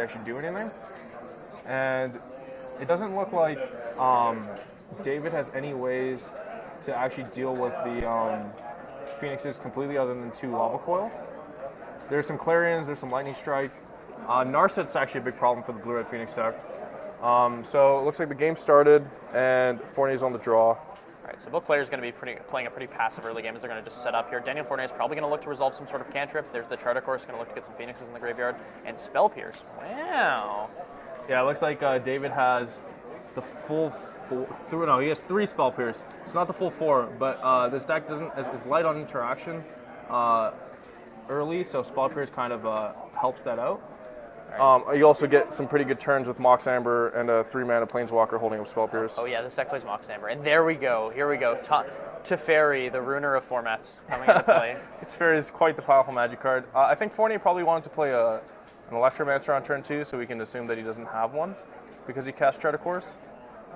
actually do anything. And it doesn't look like David has any ways to actually deal with the Phoenixes completely other than 2 Lava Coil. There's some Clarions, there's some Lightning Strike. Narset's actually a big problem for the Blue-Red Phoenix deck. So it looks like the game started, and Fournier's on the draw. All right, so both players are going to be playing a pretty passive early game as they're going to just set up here. Daniel Fournier is probably going to look to resolve some sort of cantrip. There's the Charter Course, going to look to get some Phoenixes in the graveyard. And Spell Pierce. Wow. Yeah, it looks like David has the full 4. No, he has 3 Spell Pierce. It's not the full 4, but this deck is light on interaction early, so Spell Pierce kind of helps that out. You also get some pretty good turns with Mox Amber and a 3-mana Planeswalker holding up Spell Pierce. Oh yeah, this deck plays Mox Amber. And there we go. Here we go. Teferi, the ruiner of formats, coming into play. Teferi is quite the powerful Magic card. I think Fournier probably wanted to play an Electromancer on turn 2, so we can assume that he doesn't have one because he cast Charter Course.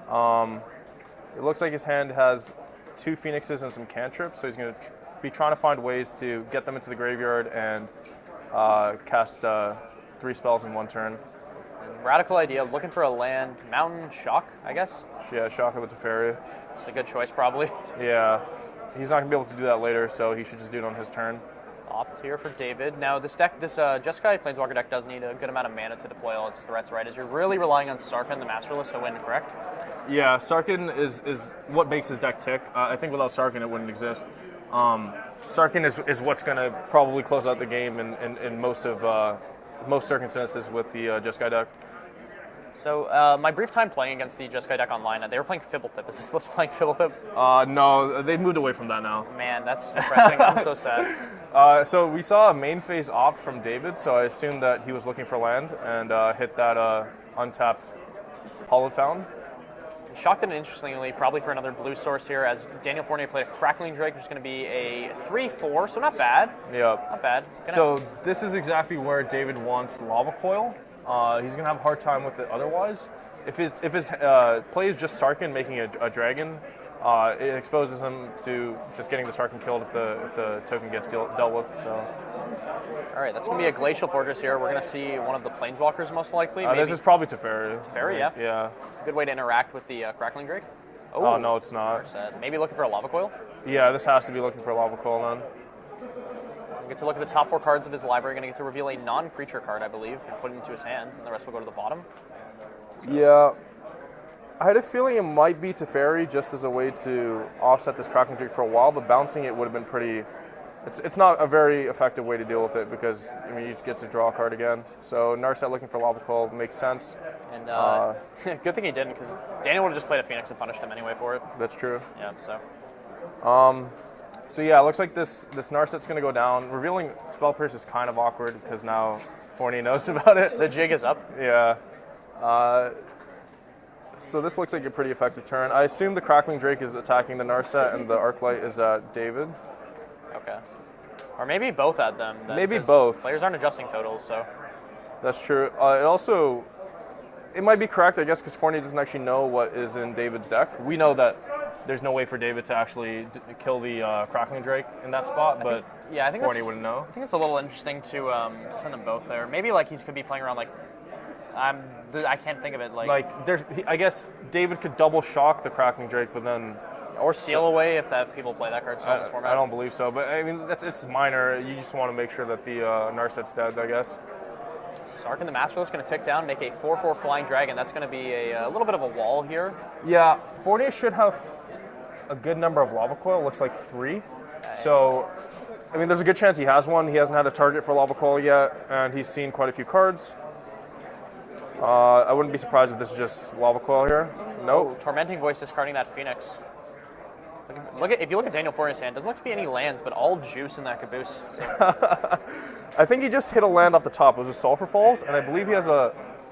It looks like his hand has 2 Phoenixes and some cantrips, so he's going to be trying to find ways to get them into the graveyard and cast 3 spells in 1 turn. Radical idea, looking for a land, Mountain, Shock, I guess? Yeah, Shock of the Teferi. It's a good choice, probably. Yeah, he's not going to be able to do that later, so he should just do it on his turn. Opt here for David. Now, this Jeskai Planeswalker deck does need a good amount of mana to deploy all its threats, right? As you're really relying on Sarkhan, the Masterless, to win, correct? Yeah, Sarkhan is what makes his deck tick. I think without Sarkhan, it wouldn't exist. Sarkhan is what's going to probably close out the game in most circumstances with the Jeskai deck. So, my brief time playing against the Jeskai deck online, they were playing Fibblethip. Is this list playing Fibblethip? No, they've moved away from that now. Man, that's depressing. I'm so sad. So we saw a main phase opt from David, so I assumed that he was looking for land and hit that untapped Hollowed Fountain. Shocked and interestingly, probably for another blue source here, as Daniel Fournier played a Crackling Drake, which is going to be a 3/4, so not bad. Yeah. Not bad. So this is exactly where David wants Lava Coil. He's going to have a hard time with it otherwise. If his play is just Sarkhan making a dragon, it exposes him to just getting the Sarkhan killed if the token gets dealt with. So. All right, that's going to be a Glacial Fortress here. We're going to see one of the Planeswalkers most likely. This is probably Teferi. Teferi, yeah. Yeah. Good way to interact with the Crackling Drake. Oh, no, it's not. Maybe looking for a Lava Coil? Yeah, this has to be looking for a Lava Coil then. We get to look at the top 4 cards of his library. Going to get to reveal a non-creature card, I believe, and put it into his hand, and the rest will go to the bottom. So. Yeah. I had a feeling it might be Teferi just as a way to offset this Crackling Drake for a while, but bouncing it would have been pretty... It's not a very effective way to deal with it because, I mean, you just get to draw a card again. So Narset looking for Lava Coil makes sense. And good thing he didn't, because Daniel would have just played a Phoenix and punished him anyway for it. That's true. Yeah, so... So yeah, it looks like this Narset's going to go down. Revealing Spell Pierce is kind of awkward because now Fournier knows about it. The jig is up. Yeah. So this looks like a pretty effective turn. I assume the Crackling Drake is attacking the Narset and the Arclight is at David. Okay. Or maybe both at them. Then, maybe both. Players aren't adjusting totals, so... That's true. It might be correct, I guess, because Fournier doesn't actually know what is in David's deck. We know that there's no way for David to actually kill the Crackling Drake in that spot, but I think Fournier wouldn't know. I think it's a little interesting to send them both there. Maybe like he could be playing around like... I can't think of it. I guess David could double shock the Crackling Drake, but then... Or seal away if people play that card still in this format. I don't believe so, but I mean, it's minor. You just want to make sure that the Narset's dead, I guess. Sarkhan the Masterless going to tick down, make a 4/4 Flying Dragon. That's going to be a little bit of a wall here. Yeah, Fournier should have a good number of Lava Coil. Looks like 3. So, I mean, there's a good chance he has one. He hasn't had a target for Lava Coil yet, and he's seen quite a few cards. I wouldn't be surprised if this is just Lava Coil here. Nope. Tormenting Voice discarding that Phoenix. If you look at Daniel Fournier's hand, doesn't look to be any lands, but all juice in that caboose. So. I think he just hit a land off the top. It was a Sulphur Falls, and I believe he has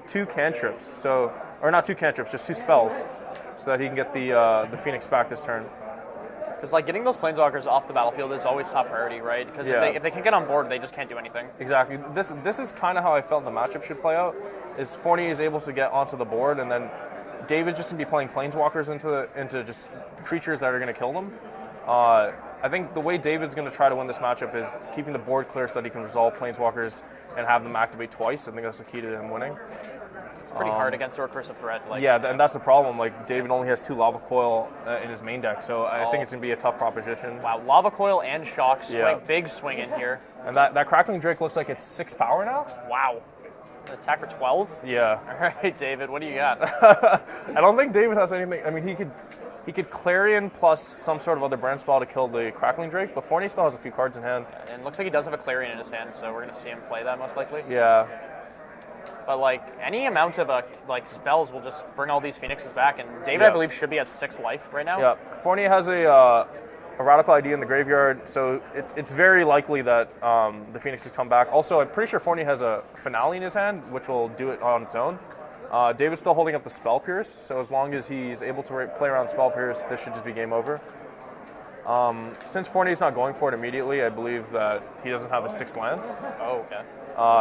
2 cantrips. Or not 2 cantrips, just 2 spells, so that he can get the Phoenix back this turn. Because getting those Planeswalkers off the battlefield is always top priority, right? Because if they can get on board, they just can't do anything. Exactly. This is kind of how I felt the matchup should play out. Is Fournier is able to get onto the board, and then David's just going to be playing Planeswalkers into just creatures that are going to kill them. I think the way David's going to try to win this matchup is keeping the board clear so that he can resolve Planeswalkers and have them activate twice. I think that's the key to him winning. It's pretty hard against the recursive threat. Like, Yeah, and that's the problem. Like, David only has 2 Lava Coil in his main deck, so I think it's going to be a tough proposition. Wow, Lava Coil and Shock swing, Yeah. big swing in here. And that Crackling Drake looks like it's 6 power now? Wow. An attack for 12? Yeah. All right, David, what do you got? I don't think David has anything. I mean, he could Clarion plus some sort of other brand spell to kill the Crackling Drake, but Fournier still has a few cards in hand. And it looks like he does have a Clarion in his hand, so we're going to see him play that most likely. Yeah. But like any amount of like spells will just bring all these Phoenixes back, and David, Yeah. I believe, should be at 6 life right now. Yeah. Fournier has a Radical ID in the graveyard, so it's very likely that the Phoenixes come back. Also, I'm pretty sure Fournier has a Finale in his hand, which will do it on its own. David's still holding up the Spell Pierce, so as long as he's able to play around Spell Pierce, this should just be game over. Since Fournier's not going for it immediately, I believe that he doesn't have a 6th land, Oh, okay.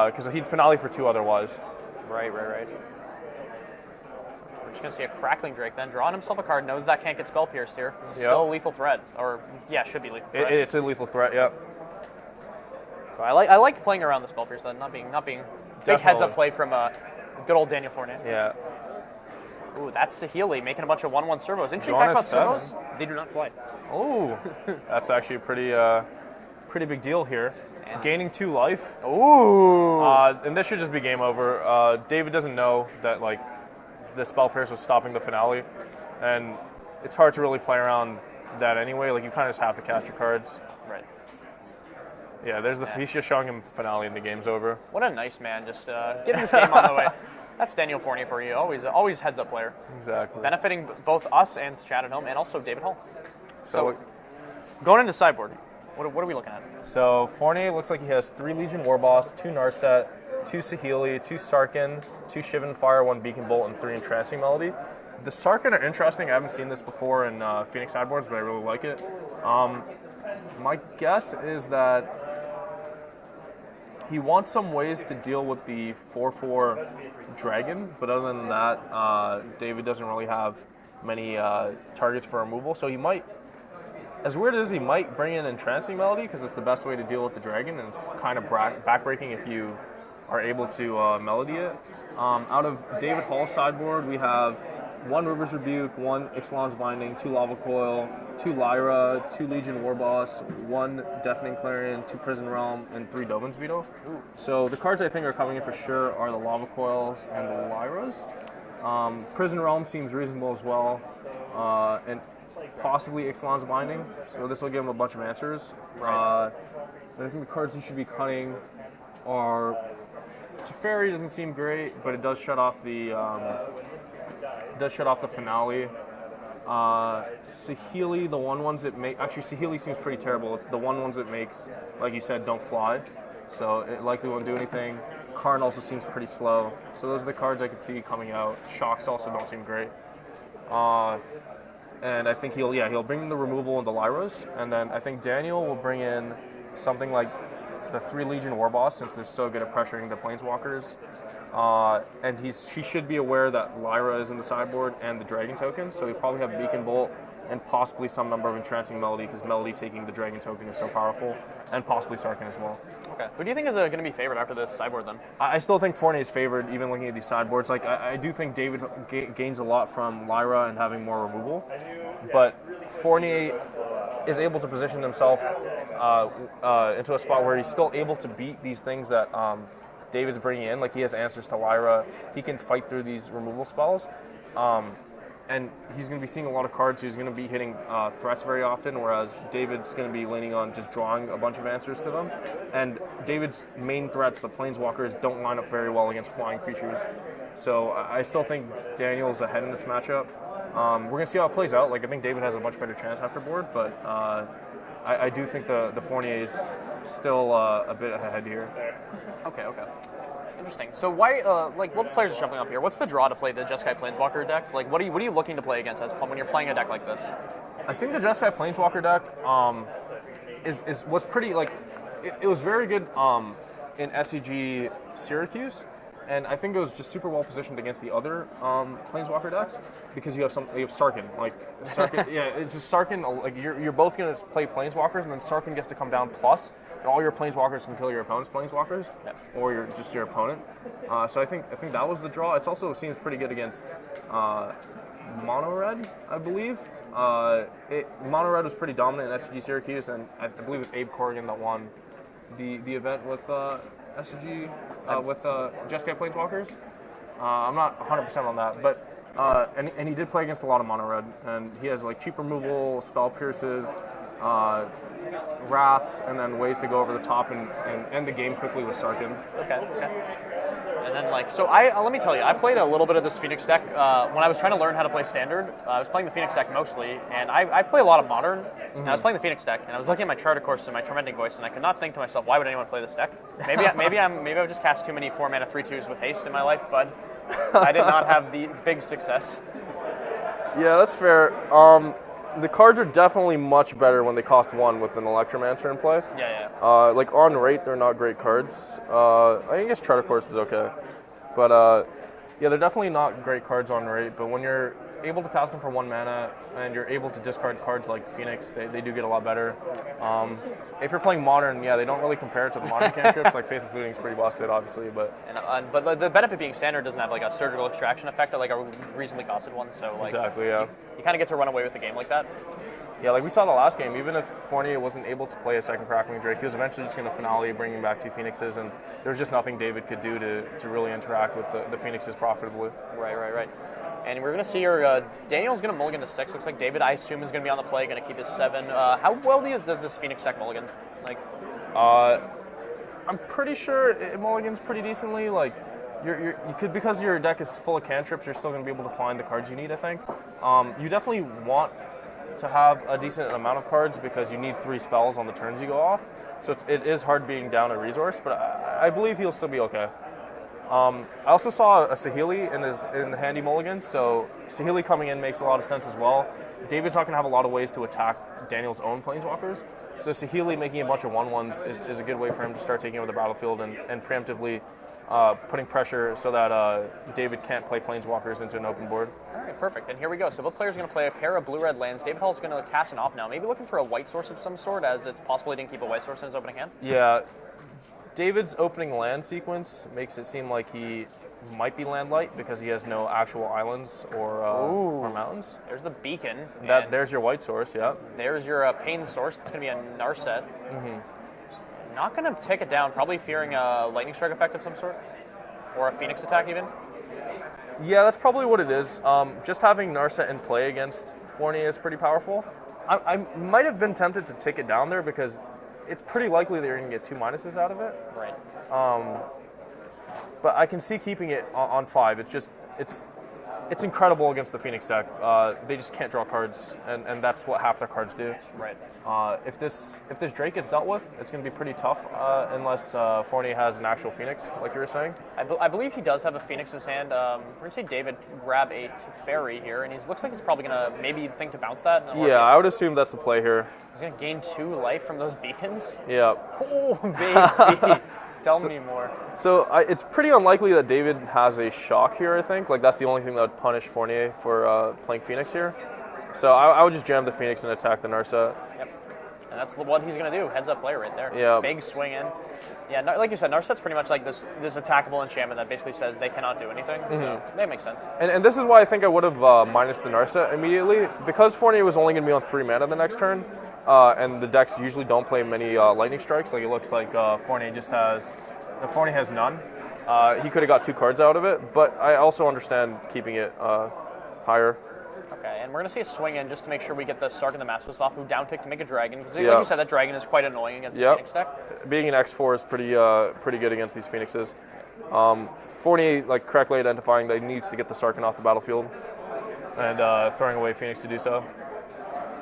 because he'd Finale for 2 otherwise. Right. We're just going to see a Crackling Drake then. Drawing himself a card, knows that can't get Spell Pierced here. This is still a lethal threat. Or, yeah, should be lethal threat. It's a lethal threat, yeah. I like playing around the Spell Pierce then, not being big Definitely. heads-up play from good old Daniel Fournier. Yeah. Ooh, that's Saheeli making a bunch of 1/1 servos. Interesting Drawn fact a about 7. servos, they do not fly. Oh, that's actually a pretty big deal here. Gaining 2 life. Ooh. And this should just be game over. David doesn't know that like the Spell Pierce was stopping the Finale, and it's hard to really play around that anyway. Like you kind of just have to cast your cards. Right. Yeah, he's just showing him Finale and the game's over. What a nice man, just getting this game on the way. That's Daniel Fournier for you. Always heads-up player. Exactly. Benefiting both us and chat at home, and also David Hall. So Going into sideboard, what are we looking at? So Fournier looks like he has 3 Legion Warboss, 2 Narset, 2 Saheeli, 2 Sarkhan, 2 Shivan Fire, 1 Beacon Bolt, and 3 Entrancing Melody. The Sarkhan are interesting. I haven't seen this before in Phoenix sideboards, but I really like it. My guess is that he wants some ways to deal with the 4/4 Dragon, but other than that, David doesn't really have many targets for removal, so he might. As weird as he might bring in Entrancing Melody because it's the best way to deal with the dragon, and it's kind of backbreaking if you are able to melody it. Out of David Hall's sideboard, we have 1 River's Rebuke, 1 Ixalan's Binding, 2 Lava Coil, 2 Lyra, 2 Legion Warboss, 1 Deafening Clarion, 2 Prison Realm, and 3 Dovin's Veto. So the cards I think are coming in for sure are the Lava Coils and the Lyras. Prison Realm seems reasonable as well, and possibly Ixalan's Binding, so this will give him a bunch of answers. I think the cards he should be cutting are Teferi doesn't seem great, but it does shut off the Finale. Saheeli, the 1/1s it makes, actually Saheeli seems pretty terrible. It's the 1/1s it makes, like you said, don't fly, so it likely won't do anything. Karn also seems pretty slow, so those are the cards I could see coming out. Shocks also don't seem great. And I think he'll bring the removal into Lyras, and then I think Daniel will bring in something like the 3 Legion Warboss since they're so good at pressuring the Planeswalkers. And she should be aware that Lyra is in the sideboard and the Dragon token, so he'll probably have Beacon Bolt and possibly some number of Entrancing Melody because Melody taking the Dragon token is so powerful, and possibly Sarkhan as well. Okay. Who do you think is going to be favored after this sideboard then? I still think Fournier is favored, even looking at these sideboards. Like I do think David gains a lot from Lyra and having more removal, but Fournier is able to position himself into a spot where he's still able to beat these things that David's bringing in. Like he has answers to Lyra, he can fight through these removal spells. And he's going to be seeing a lot of cards, so he's going to be hitting threats very often, whereas David's going to be leaning on just drawing a bunch of answers to them. And David's main threats, the Planeswalkers, don't line up very well against flying creatures. So I still think Daniel's ahead in this matchup. We're going to see how it plays out. Like I think David has a much better chance after board, but I do think the Fournier is still a bit ahead here. Okay. Interesting. So why, what players are jumping up here? What's the draw to play the Jeskai Planeswalker deck? Like, what are you looking to play against when you're playing a deck like this? I think the Jeskai Planeswalker deck was pretty it was very good in SCG Syracuse, and I think it was just super well positioned against the other Planeswalker decks because you have Sarkhan. Like Sarkhan, yeah, it's just Sarkhan. Like you're both gonna play Planeswalkers, and then Sarkhan gets to come down plus. all your planeswalkers can kill your opponent's planeswalkers, or just your opponent. So I think that was the draw. It also seems pretty good against mono red, I believe. Mono red was pretty dominant in SCG Syracuse, and I believe it's Abe Corrigan that won the event with SCG with Jeskai Planeswalkers. I'm not 100% on that, but and he did play against a lot of mono red, and he has like cheap removal, spell pierces, wraths, and then ways to go over the top and end the game quickly with Sarkin. Okay. And then let me tell you, I played a little bit of this Phoenix deck when I was trying to learn how to play Standard. I was playing the Phoenix deck mostly, and I play a lot of Modern. And I was playing the Phoenix deck, and I was looking at my Charter Course and my Tormenting Voice, and I could not think to myself, why would anyone play this deck? Maybe I've just cast too many 4-mana 3/2s with haste in my life, but I did not have the big success. Yeah, that's fair. The cards are definitely much better when they cost 1 with an Electromancer in play. Yeah. Like on rate, they're not great cards. I guess Charter Course is okay, but yeah, they're definitely not great cards on rate. But when you're able to cast them for 1 mana and you're able to discard cards like Phoenix, they do get a lot better. If you're playing Modern, yeah, they don't really compare to the Modern cantrips. Like Faithless Looting is pretty busted, obviously, but but the benefit being Standard doesn't have like a surgical extraction effect like a reasonably costed one. So like exactly, yeah. You kind of get to run away with the game like that. Yeah, like we saw the last game, even if Fournier wasn't able to play a second Crackling Drake, he was eventually just going to finale bringing back 2 Phoenixes, and there was just nothing David could do to really interact with the Phoenixes profitably. Right. And we're going to see here, Daniel's going to mulligan to 6. Looks like David, I assume, is going to be on the play, going to keep his 7. How well does this Phoenix deck mulligan? I'm pretty sure it mulligans pretty decently. Like, you could, because your deck is full of cantrips, you're still going to be able to find the cards you need, I think. You definitely want to have a decent amount of cards because you need 3 spells on the turns you go off. So it is hard being down a resource, but I believe he'll still be okay. I also saw a Saheeli in the handy mulligan, so Saheeli coming in makes a lot of sense as well. David's not going to have a lot of ways to attack Daniel's own planeswalkers, so Saheeli making a bunch of 1/1s is a good way for him to start taking over the battlefield and preemptively putting pressure so that David can't play planeswalkers into an open board. All right, perfect. And here we go. So both players are going to play a pair of blue-red lands. David Hall's going to cast an off now, maybe looking for a white source of some sort, as it's possible he didn't keep a white source in his opening hand. Yeah. David's opening land sequence makes it seem like he might be land light because he has no actual islands or mountains. There's the beacon. There's your white source, yeah. There's your pain source. It's going to be a Narset. Not going to take it down, probably fearing a lightning strike effect of some sort, or a Phoenix attack even. Yeah, that's probably what it is. Just having Narset in play against Fournier is pretty powerful. I might have been tempted to take it down there because it's pretty likely that you're going to get 2 minuses out of it. Right. But I can see keeping it on 5. It's incredible against the Phoenix deck. They just can't draw cards, and that's what half their cards do. Right. If this Drake gets dealt with, it's going to be pretty tough unless Fournier has an actual Phoenix, like you were saying. I believe he does have a Phoenix in his hand. We're going to see David grab a Teferi here, and he looks like he's probably going to maybe think to bounce that. Yeah, I would assume that's the play here. He's going to gain 2 life from those beacons? Yeah. Oh, baby. Tell me more. So it's pretty unlikely that David has a shock here, I think. Like, that's the only thing that would punish Fournier for playing Phoenix here. So I would just jam the Phoenix and attack the Narset. Yep. And that's what he's going to do. Heads up play right there. Yeah. Big swing in. Yeah, like you said, Narset's pretty much like this attackable enchantment that basically says they cannot do anything. So that makes sense. And this is why I think I would have minus the Narset immediately. Because Fournier was only going to be on 3 mana the next turn, and the decks usually don't play many lightning strikes. Like, it looks like Fournier has none. He could have got 2 cards out of it, but I also understand keeping it higher. Okay, and we're going to see a swing in just to make sure we get the Sark and the Masterless off, who down-tick to make a dragon, because like you said, that dragon is quite annoying against the Phoenix deck. Being an X4 is pretty good against these Phoenixes. Fournier, like, correctly identifying that he needs to get the Sarkin off the battlefield and throwing away Phoenix to do so.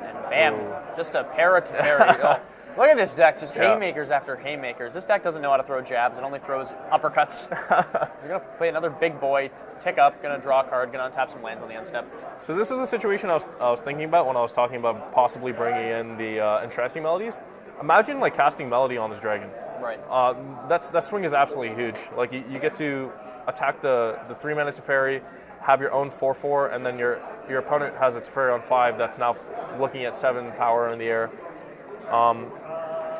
And bam, just a pair of Teferi. Look at this deck, just haymakers after haymakers. This deck doesn't know how to throw jabs, it only throws uppercuts. So you're going to play another big boy, tick up, going to draw a card, going to untap some lands on the end step. So this is the situation I was thinking about when I was talking about possibly bringing in the Entrancing Melodies. Imagine, like, casting Melody on this dragon. Right. That swing is absolutely huge. Like, you get to attack the 3 mana Teferi, have your own 4/4, and then your opponent has a Teferi on 5 that's now looking at 7 power in the air.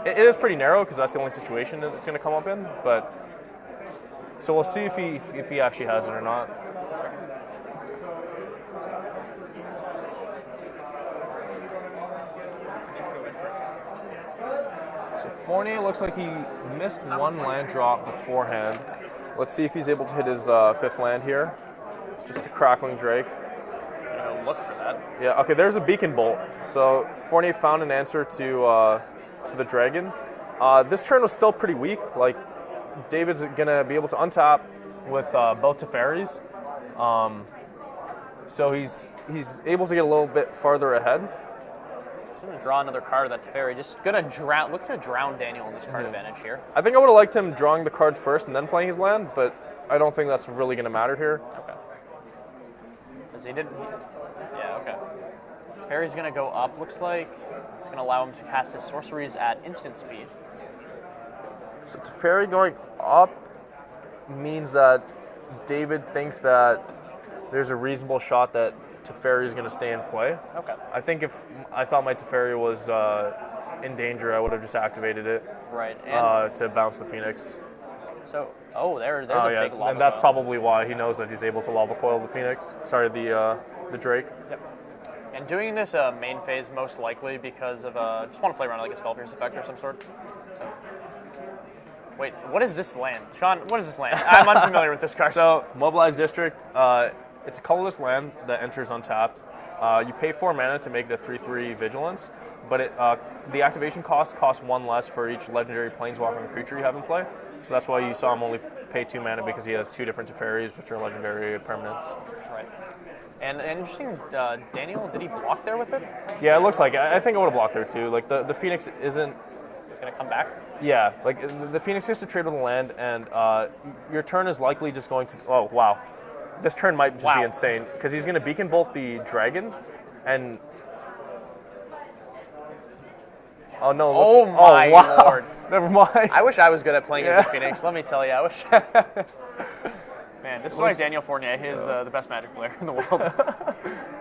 it is pretty narrow because that's the only situation that it's going to come up in. But so we'll see if he actually has it or not. So Fournier looks like he missed one land drop beforehand. Let's see if he's able to hit his fifth land here. Just a crackling Drake. Look for that. Yeah, okay, there's a beacon bolt. So Fournier found an answer to the dragon. This turn was still pretty weak. Like, David's gonna be able to untap with both Teferis. So he's able to get a little bit farther ahead. Just gonna draw another card of that Teferi. Just gonna drown. Look to drown Daniel in this card advantage here. I think I would have liked him drawing the card first and then playing his land, but I don't think that's really gonna matter here. Okay. Because he didn't. Yeah. Okay. Teferi's gonna go up. Looks like it's gonna allow him to cast his sorceries at instant speed. So Teferi going up means that David thinks that there's a reasonable shot that Teferi is going to stay in play. Okay. I think if I thought my Teferi was in danger, I would have just activated it. Right. And to bounce the Phoenix. so, there's a big lava. And that's coil. probably why he knows that he's able to lava coil the Phoenix. Sorry, the Drake. Yep. And doing this main phase most likely because of just want to play around like a spell pierce effect or some sort. So. Wait, what is this land? Sean, what is this land? I'm unfamiliar with this card. So, Mobilized District, it's a colorless land that enters untapped. You pay 4 mana to make the 3/3 Vigilance, but the activation costs 1 less for each legendary planeswalker creature you have in play. So that's why you saw him only pay 2 mana, because he has 2 different Teferis, which are legendary permanents. Right. And interesting, Daniel, did he block there with it? Yeah, it looks like it. I think I would have blocked there too. Like, the Phoenix isn't... It's going to come back? Yeah, like the Phoenix gets to trade with the land, and your turn is likely just going to... Oh, wow. This turn might just be insane, because he's going to Beacon Bolt the dragon, and... Oh, no. Oh, my lord. Never mind. I wish I was good at playing as a Phoenix. Let me tell you, I wish... Man, this is why Daniel Fournier is the best Magic player in the world.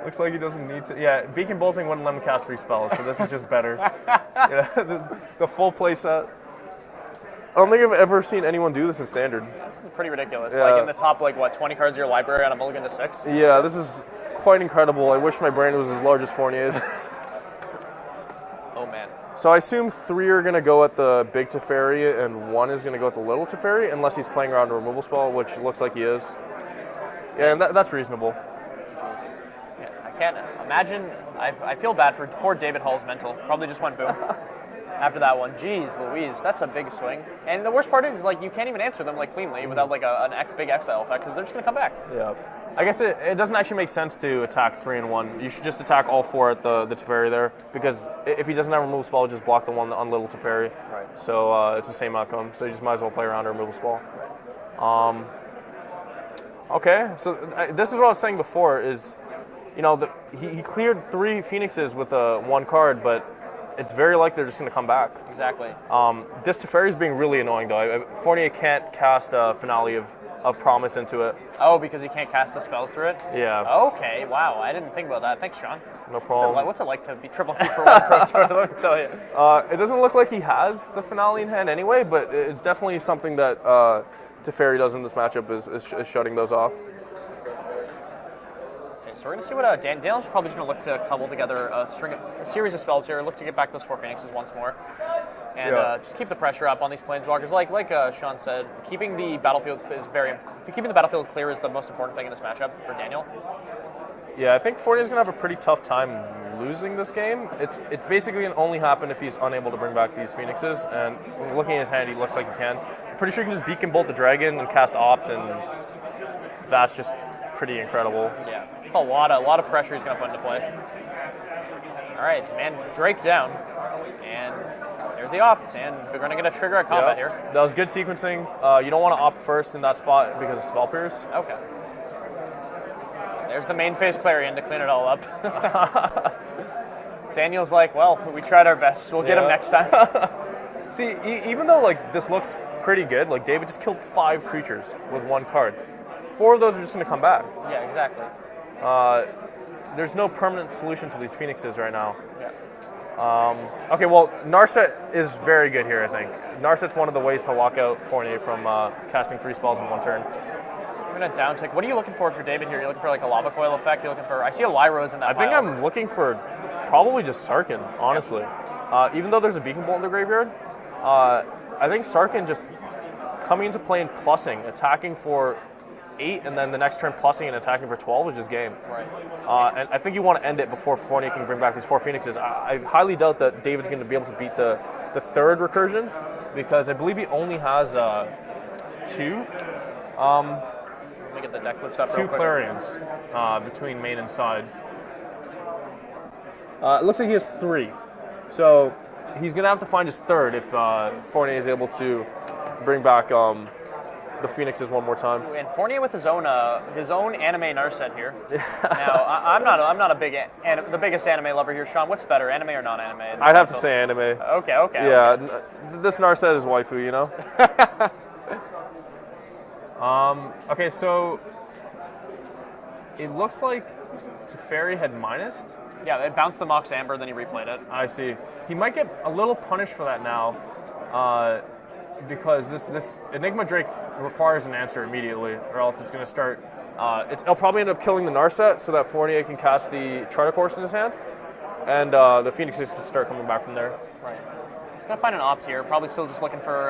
Looks like he doesn't need to... Yeah, Beacon Bolting wouldn't let him cast 3 spells, so this is just better. Yeah, the full play set. I don't think I've ever seen anyone do this in Standard. This is pretty ridiculous. Yeah. Like in the top, 20 cards of your library on a mulligan to 6? Yeah, this is quite incredible. I wish my brain was as large as Fournier's. Oh, man. So I assume 3 are going to go at the big Teferi, and 1 is going to go at the little Teferi, unless he's playing around a removal spell, which looks like he is. Yeah, and that's reasonable. Jeez. Yeah, I can't imagine. I feel bad for poor David Hall's mental. Probably just went boom after that one. Jeez Louise, that's a big swing. And the worst part is, you can't even answer them, cleanly without, an big exile effect, because they're just going to come back. Yeah. I guess it doesn't actually make sense to attack 3 and 1. You should just attack all 4 at the Teferi there, because if he doesn't have a removal spell, just block the one on little Teferi. Right. So it's the same outcome. So you just might as well play around a removal spell. Right. Okay, so this is what I was saying before is, he cleared 3 Phoenixes with 1 card, but it's very likely they're just going to come back. Exactly. This Teferi is being really annoying, though. Fournier can't cast a Finale of Promise into it. Oh, because he can't cast the spells through it? Yeah. Okay, wow. I didn't think about that. Thanks, Sean. No problem. What's it like to be triple key for 1 Pro Tour? Let me tell you. It doesn't look like he has the Finale in hand anyway, but it's definitely something that Teferi does in this matchup is shutting those off. Okay, so we're going to see what Daniel's probably just going to look to cobble together a series of spells here, look to get back those 4 Phoenixes once more. And just keep the pressure up on these planeswalkers. Like Sean said, keeping the battlefield keeping the battlefield clear is the most important thing in this matchup for Daniel. Yeah, I think Fournier's going to have a pretty tough time losing this game. It's basically going to only happen if he's unable to bring back these Phoenixes, and looking at his hand, he looks like he can. I'm pretty sure he can just Beacon Bolt the Dragon and cast Opt, and that's just pretty incredible. Yeah, it's a lot of pressure he's going to put into play. All right, man, Drake down, and there's the Opt, and we're going to get a trigger at combat here. That was good sequencing. You don't want to Opt first in that spot because of Spell Pierce. Okay. There's the main phase Clarion to clean it all up. Daniel's like, well, we tried our best. We'll get him next time. See, even though this looks pretty good, David just killed 5 creatures with 1 card. 4 of those are just going to come back. Yeah, exactly. There's no permanent solution to these Phoenixes right now. Yeah. Okay, well, Narset is very good here, I think. Narset's one of the ways to lock out Fournier from casting 3 spells in one turn. I'm going to down tick. What are you looking for dave here? You're looking for like a lava coil effect? You're looking for... I see a Lyros in that I think pile. I'm looking for probably just Sarkhan, honestly. Even though there's a Beacon Bolt in the graveyard, I think Sarkhan just coming into play and plussing, attacking for 8, and then the next turn plussing and attacking for 12 is just game. Right. And I think you want to end it before Fournier can bring back these 4 Phoenixes. I highly doubt that David's going to be able to beat the third recursion, because I believe he only has 2. Let me get the deck list up 2 real quick. Clarions between main and side. It looks like he has 3. So he's going to have to find his third if Fournier is able to bring back the Phoenixes one more time. And Fournier with his own anime Narset here. Now, I'm not the biggest anime lover here, Sean. What's better, anime or non-anime? I'd have to say anime. Okay. Yeah, this Narset is waifu, you know? Okay, so it looks like Teferi had minused. Yeah, it bounced the Mox Amber, then he replayed it. I see. He might get a little punished for that now, because this Enigma Drake requires an answer immediately, or else it's going to start. It'll probably end up killing the Narset so that Fournier can cast the Charter Course in his hand, and the Phoenixes can start coming back from there. Right. Gonna find an opt here. Probably still just looking for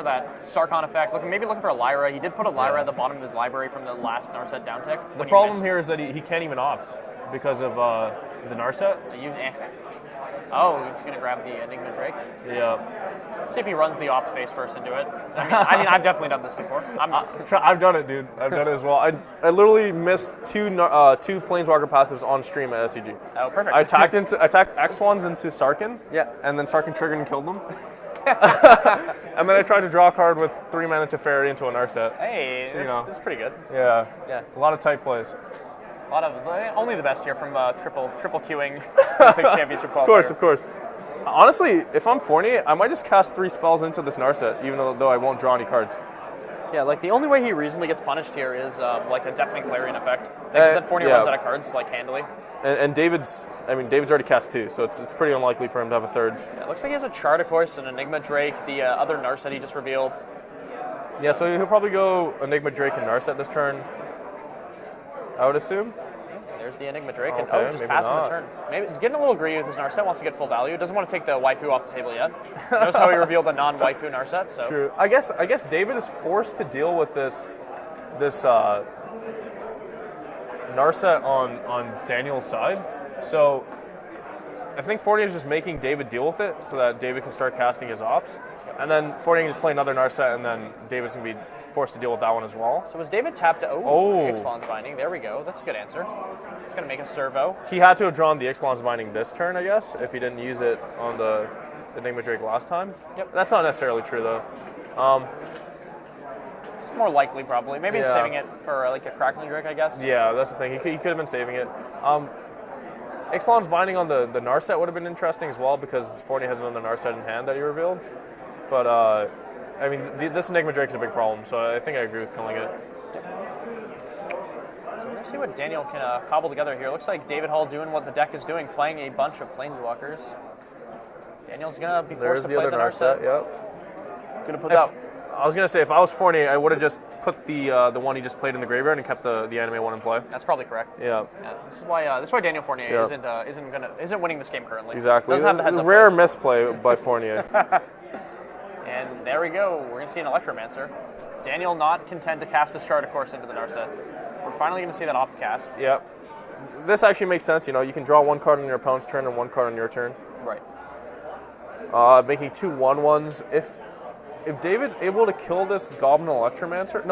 that Sarkhan effect. Maybe looking for a Lyra. He did put a Lyra at the bottom of his library from the last Narset down tick. The problem here is that he can't even opt because of the Narset. Oh, he's gonna grab the Enigma Drake. Yeah. See if he runs the opt face first into it. I mean, I've definitely done this before. I've done it, dude. I've done it as well. I literally missed 2 Planeswalker passives on stream at SCG. Oh, perfect. I attacked X1s into Sarkhan. Yeah. And then Sarkhan triggered and killed them. And then I tried to draw a card with 3 mana Teferi into a Narset. Hey, So, that's pretty good. Yeah. Yeah. A lot of tight plays. A lot of only the best here from triple queuing Big Championship qualifier. Of course. Honestly, if I'm Fournier, I might just cast 3 spells into this Narset, even though I won't draw any cards. Yeah, like the only way he reasonably gets punished here is like a Deafening Clarion effect. Because then Fournier runs out of cards like handily. And David's already cast 2, so it's pretty unlikely for him to have a third. Yeah, it looks like he has a Charter Course, an Enigma Drake, the other Narset he just revealed. Yeah, so he'll probably go Enigma Drake and Narset this turn, I would assume. There's the Enigma Drake, Okay, and just passing the turn. Maybe getting a little greedy with his Narset, wants to get full value. Doesn't want to take the waifu off the table yet. Notice how he revealed a non-waifu Narset. So true. I guess David is forced to deal with this Narset on Daniel's side. So I think Fournier is just making David deal with it so that David can start casting his ops, and then Fournier can just play another Narset, and then David's gonna be forced to deal with that one as well. was David tapped to Ixalan's Binding? There we go. That's a good answer. It's gonna make a servo. He had to have drawn the Ixalan's Binding this turn, I guess, if he didn't use it on the Enigma Drake last time. Yep. That's not necessarily true though. It's more likely, probably. Maybe he's Yeah. saving it for like a Crackling Drake, I guess. Yeah, that's the thing. He could have been saving it. Ixalan's Binding on the Narset would have been interesting as well, because Fournier has another Narset in hand that he revealed. But I mean, this Enigma Drake is a big problem, so I think I agree with killing it. So we're gonna see what Daniel can cobble together here. Looks like David Hall doing what the deck is doing, playing a bunch of Planeswalkers. Daniel's gonna be forced to play the Narset. Yep. Gonna put that. I was gonna say, if I was Fournier, I would have just put the one he just played in the graveyard and kept the anime one in play. That's probably correct. Yeah. Yeah, this is why Daniel Fournier Yeah. isn't winning this game currently. Exactly. Doesn't have the heads up Rare plays. misplay by Fournier. And there we go. We're gonna see an Electromancer. Daniel not content to cast this Charter Course into the Narset. We're finally gonna see that off cast. Yep. This actually makes sense. You know, you can draw 1 card on your opponent's turn and 1 card on your turn. Right. Making 2 1/1s. If David's able to kill this Goblin Electromancer,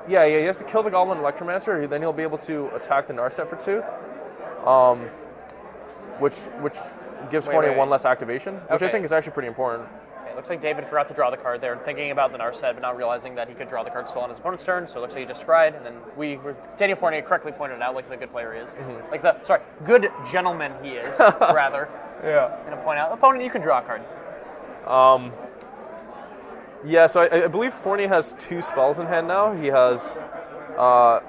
he has to kill the Goblin Electromancer. Then he'll be able to attack the Narset for 2, which gives Fournier 1 less activation, which I think is actually pretty important. Okay, looks like David forgot to draw the card there, thinking about the Narset, but not realizing that he could draw the card still on his opponent's turn. So it looks like he just scryed, and then Daniel Fournier correctly pointed it out, like the good player he is, good gentleman he is, rather. Yeah. Gonna point out, opponent, you can draw a card. Yeah, so I believe Fournier has 2 spells in hand now. He has a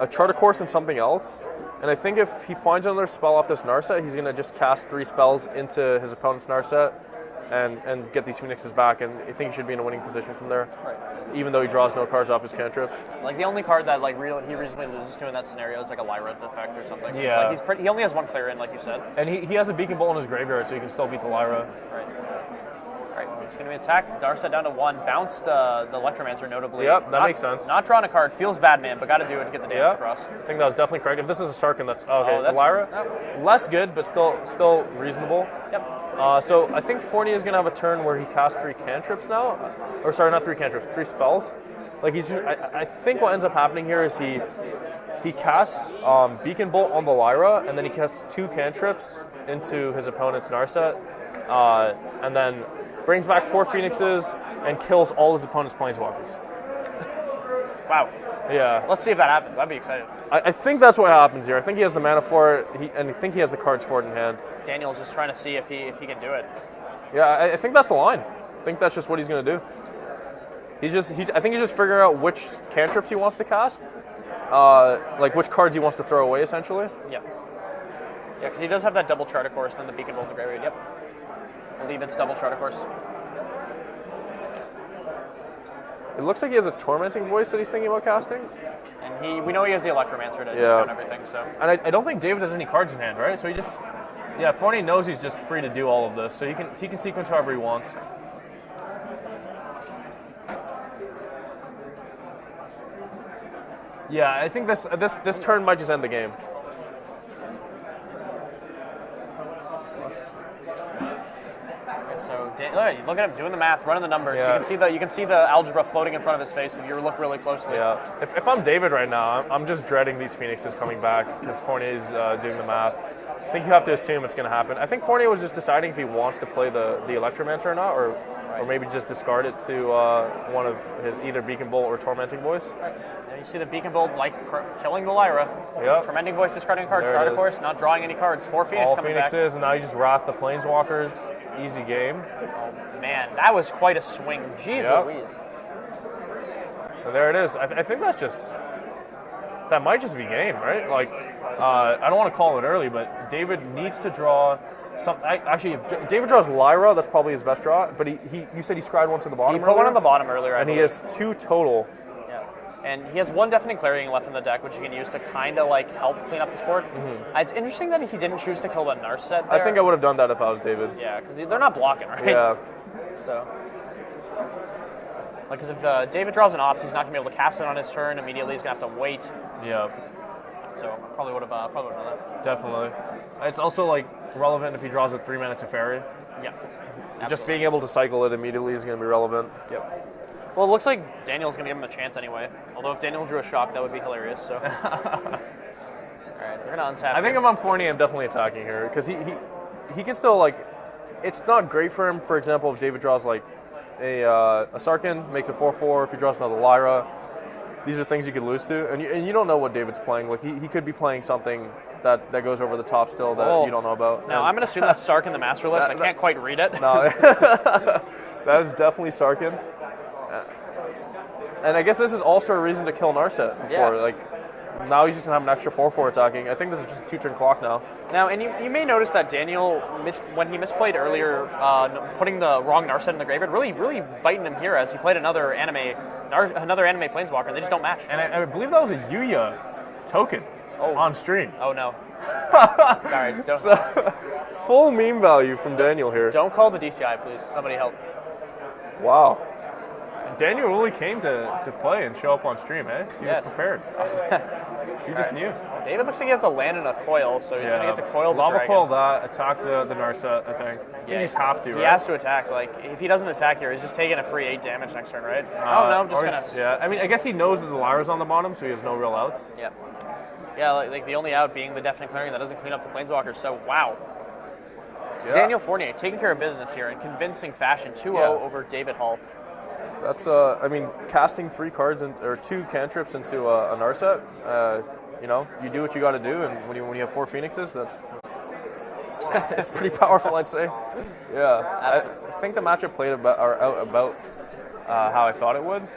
Charter Course and something else. And I think if he finds another spell off this Narset, he's going to just cast 3 spells into his opponent's Narset and get these Phoenixes back. And I think he should be in a winning position from there, even though he draws no cards off his cantrips. Like the only card that like he reasonably loses to in that scenario is like a Lyra effect or something. Yeah. Like he only has 1 clear in, like you said. And he has a Beacon Bolt in his graveyard, so he can still beat the Lyra. Right. Alright, it's going to be attack. Darset down to 1. Bounced the Electromancer notably. Yep, that makes sense. Not drawing a card. Feels bad, man, but got to do it to get the damage across. I think that was definitely correct. If this is a Sarkhan, that's... okay, that's, the Lyra, less good, but still reasonable. Yep. So I think Fournier is going to have a turn where he casts 3 cantrips now. Or sorry, not 3 cantrips, 3 spells. Like I think what ends up happening here is he casts Beacon Bolt on the Lyra, and then he casts 2 cantrips into his opponent's Narset, and then brings back 4 Phoenixes and kills all his opponent's Planeswalkers. Wow. Yeah. Let's see if that happens. That'd be exciting. I think that's what happens here. I think he has the mana for it, and I think he has the cards for it in hand. Daniel's just trying to see if he can do it. Yeah, I think that's the line. I think that's just what he's going to do. I think he's just figuring out which cantrips he wants to cast, like which cards he wants to throw away, essentially. Yep. Yeah, because he does have that double Charter Course, and then the Beacon Bolt in the graveyard. Yep. I believe it's double Charter Course. It looks like he has a Tormenting Voice that he's thinking about casting. And we know he has the Electromancer to discount everything, so. And I don't think David has any cards in hand, right? So he just, Fournier knows he's just free to do all of this, so he can sequence however he wants. Yeah, I think this turn might just end the game. So look at him doing the math, running the numbers. Yeah. You can see the algebra floating in front of his face if you look really closely. Yeah. If I'm David right now, I'm just dreading these Phoenixes coming back because Fournier's doing the math. I think you have to assume it's going to happen. I think Fournier was just deciding if he wants to play the Electromancer or not, or maybe just discard it to one of his either Beacon Bolt or Tormenting Voice. Right. And you see the Beacon Bolt killing the Lyra. Yep. Tormenting Voice discarding a card. Charter Course not drawing any cards. 4 Phoenix All coming Phoenixes, back. and now you just wrath the Planeswalkers. Easy game. Oh man, that was quite a swing. Jeez Louise. And there it is. I think that might just be game, right? Like, I don't want to call it early, but David needs to draw some. Actually, if David draws Lyra, that's probably his best draw. But you said he scried one to the bottom. He put one on the bottom earlier, and he has 2 total. Yeah, and he has 1 Deafening Clarion left in the deck, which he can use to kind of like help clean up this board. Mm-hmm. It's interesting that he didn't choose to kill the Narset there. I think I would have done that if I was David. Yeah, because they're not blocking, right? Yeah. So. Like, because if David draws an opt, he's not going to be able to cast it on his turn. Immediately, he's going to have to wait. Yeah. So probably would have done that. Definitely. It's also like relevant if he draws a 3-mana Teferi. Yeah. Just being able to cycle it immediately is going to be relevant. Yep. Well, it looks like Daniel's going to give him a chance anyway. Although if Daniel drew a shock, that would be hilarious. So. All right, we're going to untap. I think if I'm Fournier, I'm definitely attacking here because he can still like. It's not great for him. For example, if David draws like a Sarkhan, makes a 4/4. If he draws another Lyra, these are things you could lose to, and you don't know what David's playing. Like he could be playing something that goes over the top still that you don't know about. No, I'm going to assume that's Sarkhan the Master List. I can't quite read it. No, that is definitely Sarkhan. And I guess this is also a reason to kill Narset before. Yeah. Like now he's just gonna have an extra 4/4 attacking. I think this is just a 2-turn clock now. Now, and you may notice that Daniel, when he misplayed earlier, putting the wrong Narset in the graveyard, really biting him here as he played another anime Planeswalker, and they just don't match. And I believe that was a Yuya token on stream. Oh no. All right, Full meme value from Daniel here. Don't call the DCI, please. Somebody help. Wow. Daniel really came to play and show up on stream, eh? He was prepared. You just knew. David looks like he has a land and a coil, so he's going to get to coil the Lava dragon. coil that, attack the Narset, I think. Yeah, he's have to, right? He has to attack. Like, if he doesn't attack here, he's just taking a free 8 damage next turn, right? Oh, no, I'm just going to... Yeah, I mean, I guess he knows that the Lyra's on the bottom, so he has no real outs. Yeah. Yeah, like the only out being the Deafening Clarion that doesn't clean up the Planeswalker, so wow. Yeah. Daniel Fournier taking care of business here in convincing fashion, 2-0 over David Hall. That's, I mean, casting 3 cards or 2 cantrips into a Narset, you do what you got to do, and when you have 4 Phoenixes, it's pretty powerful, I'd say. Yeah, I think the matchup played about how I thought it would.